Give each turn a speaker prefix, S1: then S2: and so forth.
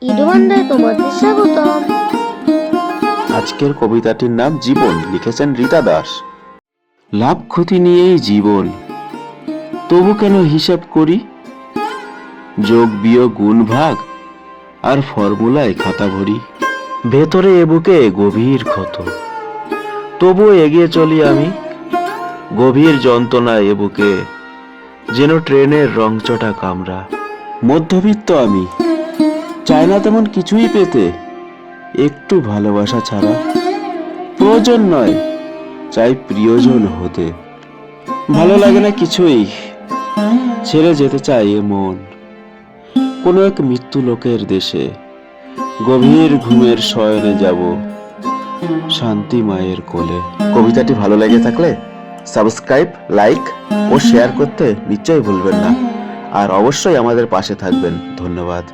S1: ইডুবান্ধায় তোমাদের স্বাগতম।
S2: আজকের কবিতাটির নাম জীবন, লিখেছেন রীতা দাস। লাভ ক্ষতি নিয়েই জীবন, তবু কেন হিসাব করি? যোগ বিয়োগ গুণ ভাগ আর ফর্মুলায় খাতা ভরি। ভেতরে এ বুকে গভীর ক্ষত, তবু এগিয়ে চলি আমি। গভীর যন্ত্রণা এ বুকে, যেন ট্রেনের রংচটা কামরা। মধ্যবিত্ত আমি, চাই না তেমন কিছুই পেতে, একটু ভালোবাসা ছাড়া। প্রয়োজন নয়, চাই প্রিয়জন হতে। ভালো লাগে না কিছুই, ছেড়ে যেতে চাই এ মন কোনো এক মৃত্যু লোকের দেশে। গভীর ঘুমের শয়নে যাব শান্তি মায়ের কোলে। কবিতাটি ভালো লেগে থাকলে সাবস্ক্রাইব, লাইক ও শেয়ার করতে নিশ্চয়ই ভুলবেন না। আর অবশ্যই আমাদের পাশে থাকবেন। ধন্যবাদ।